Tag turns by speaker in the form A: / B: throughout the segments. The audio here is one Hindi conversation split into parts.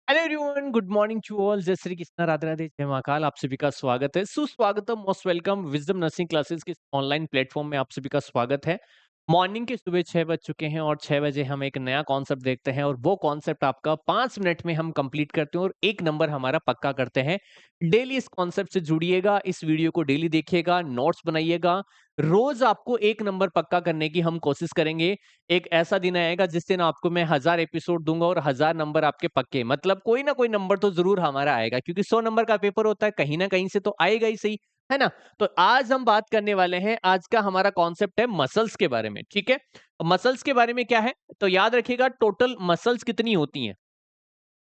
A: Hello everyone, good morning to all. जय श्री कृष्ण, राधे राधे, जय महाकाल। आप सभी का स्वागत है, सुस्वागतम, most welcome wisdom nursing classes के ऑनलाइन प्लेटफॉर्म में आप सभी का स्वागत है। मॉर्निंग के सुबह 6 बज चुके हैं और 6 बजे हम एक नया कॉन्सेप्ट देखते हैं और वो कॉन्सेप्ट आपका 5 मिनट में हम कंप्लीट करते हैं और एक नंबर हमारा पक्का करते हैं। डेली इस कॉन्सेप्ट से जुड़िएगा, इस वीडियो को डेली देखिएगा, नोट्स बनाइएगा। रोज आपको एक नंबर पक्का करने की हम कोशिश करेंगे। एक ऐसा दिन आएगा जिस दिन आपको मैं 1000 एपिसोड दूंगा और 1000 नंबर आपके पक्के, मतलब कोई ना कोई नंबर तो जरूर हमारा आएगा, क्योंकि 100 नंबर का पेपर होता है, कहीं ना कहीं से तो आएगा ही सही, है ना। तो आज हम बात करने वाले हैं, आज का हमारा कॉन्सेप्ट है मसल्स के बारे में। ठीक है, मसल्स के बारे में क्या है, तो याद रखिएगा टोटल मसल्स कितनी होती हैं।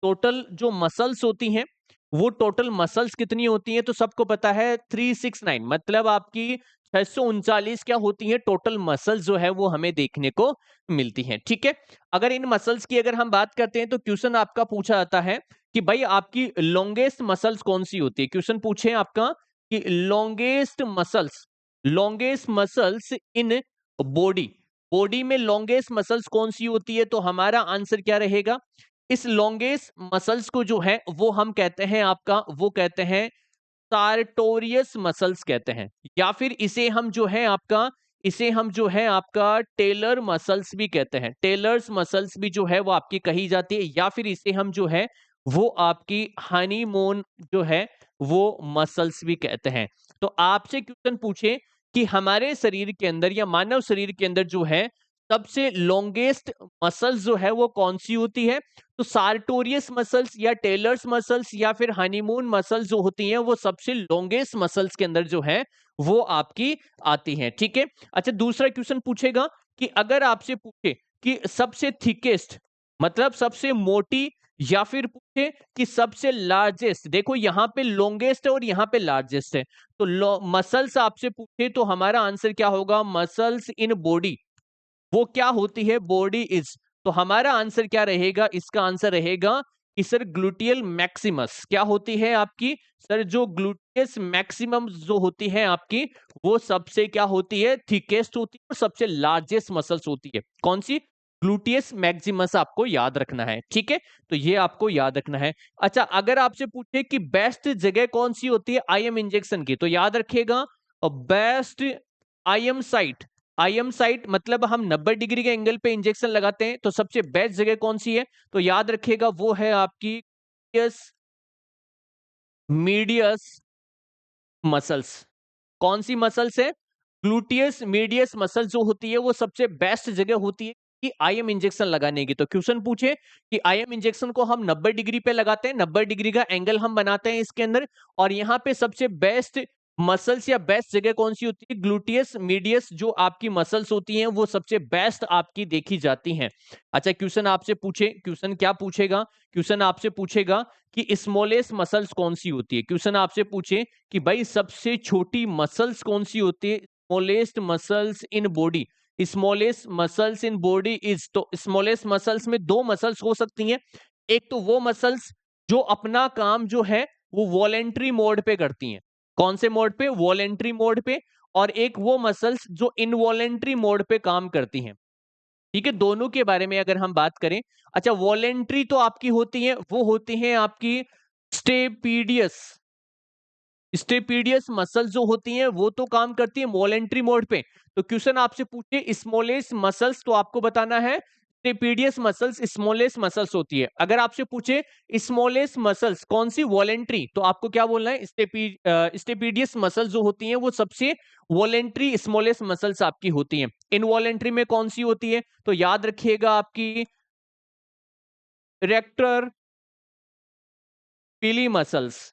A: टोटल जो मसल्स होती हैं, वो टोटल मसल्स कितनी होती हैं, तो सबको पता है 369, मतलब आपकी 639 क्या होती है टोटल मसल्स जो है वो हमें देखने को मिलती हैं। ठीक है, अगर इन मसल्स की अगर हम बात करते हैं तो क्वेश्चन आपका पूछा जाता है कि भाई आपकी लॉन्गेस्ट मसल्स कौन सी होती है। क्वेश्चन पूछे आपका कि longest muscles in body, body में लॉन्गेस्ट मसल्स कौन सी होती है, तो हमारा आंसर क्या रहेगा। इस लॉन्गेस्ट मसल्स को जो है वो हम कहते हैं आपका, वो कहते हैं सार्टोरियस मसल्स कहते हैं, या फिर इसे हम जो है आपका टेलर मसल्स भी कहते हैं। टेलर्स मसल्स भी जो है वो आपकी कही जाती है, या फिर इसे हम जो है वो आपकी हनीमून जो है वो मसल्स भी कहते हैं। तो आपसे क्वेश्चन पूछे कि हमारे शरीर के अंदर या मानव शरीर के अंदर जो है सबसे लॉन्गेस्ट मसल्स जो है वो कौन सी होती है, तो सार्टोरियस मसल्स या टेलर्स मसल्स या फिर हनीमून मसल्स जो होती हैं वो सबसे लॉन्गेस्ट मसल्स के अंदर जो है वो आपकी आती हैं। ठीक है, अच्छा दूसरा क्वेश्चन पूछेगा कि अगर आपसे पूछे कि सबसे थिकेस्ट, मतलब सबसे मोटी, या फिर पूछे कि सबसे लार्जेस्ट, देखो यहाँ पे लॉन्गेस्ट है और यहाँ पे लार्जेस्ट है, तो मसल्स आपसे पूछे तो हमारा आंसर क्या होगा, मसल्स इन बॉडी वो क्या होती है, बॉडी इज। तो हमारा आंसर क्या रहेगा, इसका आंसर रहेगा कि सर ग्लूटियल मैक्सिमस क्या होती है आपकी, सर जो ग्लूटियस मैक्सिमम जो होती है आपकी, वो सबसे क्या होती है, थिकेस्ट होती है और सबसे लार्जेस्ट मसल्स होती है। कौन सी, ग्लूटियस मैक्सिमस आपको याद रखना है। ठीक है, तो ये आपको याद रखना है। अच्छा अगर आपसे पूछे कि बेस्ट जगह कौन सी होती है आईएम इंजेक्शन की, तो याद रखिएगा best IM site, IM site मतलब हम 90 डिग्री के एंगल पे इंजेक्शन लगाते हैं, तो सबसे बेस्ट जगह कौन सी है, तो याद रखिएगा वो है आपकी मीडियस मसल्स। कौन सी मसल्स है, ग्लूटियस मीडियस मसल जो होती है वो सबसे बेस्ट जगह होती है कि आईएम इंजेक्शन लगाने की। तो क्वेश्चन पूछे कि आईएम इंजेक्शन को हम 90 डिग्री पे लगाते हैं, 90 डिग्री का एंगल हम बनाते हैं इसके अंदर, और यहाँ पे सबसे बेस्ट मसल्स या बेस्ट जगह कौन सी होती है, ग्लूटियस मीडियस जो आपकी मसल्स होती हैं वो सबसे बेस्ट आपकी देखी जाती हैं। अच्छा क्वेश्चन आपसे पूछे, क्वेश्चन क्या पूछेगा, क्वेश्चन आपसे पूछेगा कि स्मॉलेस्ट मसल्स कौन सी होती है। क्वेश्चन आपसे पूछे कि भाई सबसे छोटी मसल्स कौन सी होती है, smallest muscles in body, smallest muscles in body is. तो स्मॉलेस्ट मसल्स में दो मसल्स हो सकती हैं, एक तो वो मसल्स जो अपना काम जो है वो वॉलेंट्री मोड पे करती हैं। कौन से मोड पे, वॉलेंट्री मोड पे। और एक वो मसल्स जो इनवॉलेंट्री मोड पे काम करती हैं। ठीक है, दोनों के बारे में अगर हम बात करें। अच्छा वॉलेंट्री तो आपकी होती है, वो होती है आपकी स्टेपीडियस, स्टेपीडियस मसल जो होती हैं वो तो काम करती है वॉलेंट्री मोड पे। तो क्वेश्चन आपसे पूछे स्मॉलेस्ट मसल्स, तो आपको बताना है स्टेपीडियस मसल्स स्मॉलेस्ट मसल्स होती है। अगर आपसे पूछे स्मॉलेस्ट मसल्स कौन सी, वॉलेंट्री, तो आपको क्या बोलना है, स्टेपीडियस मसल्स जो होती हैं वो सबसे वॉलेंट्री स्मॉलेस्ट मसल्स आपकी होती हैं। इनवॉलेंट्री में कौन सी होती है, तो याद रखिएगा आपकी रेक्टर पीली मसल्स।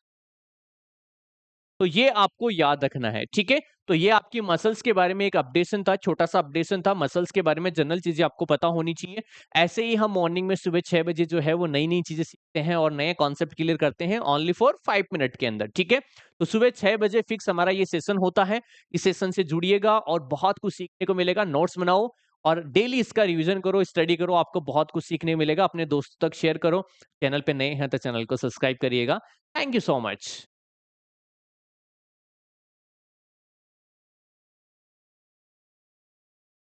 A: तो ये आपको याद रखना है। ठीक है, तो ये आपकी मसल्स के बारे में एक अपडेशन था, छोटा सा अपडेशन था, मसल्स के बारे में जनरल चीजें आपको पता होनी चाहिए। ऐसे ही हम मॉर्निंग में सुबह 6 बजे जो है वो नई नई चीजें सीखते हैं और नए कॉन्सेप्ट क्लियर करते हैं ओनली फॉर 5 मिनट के अंदर। ठीक है, तो सुबह 6 बजे फिक्स हमारा ये सेशन होता है। इस सेशन से जुड़िएगा और बहुत कुछ सीखने को मिलेगा। नोट्स बनाओ और डेली इसका रिवीजन करो, स्टडी करो, आपको बहुत कुछ सीखने मिलेगा। अपने दोस्तों तक शेयर करो। चैनल पे नए हैं तो चैनल को सब्सक्राइब करिएगा। Thank you so much.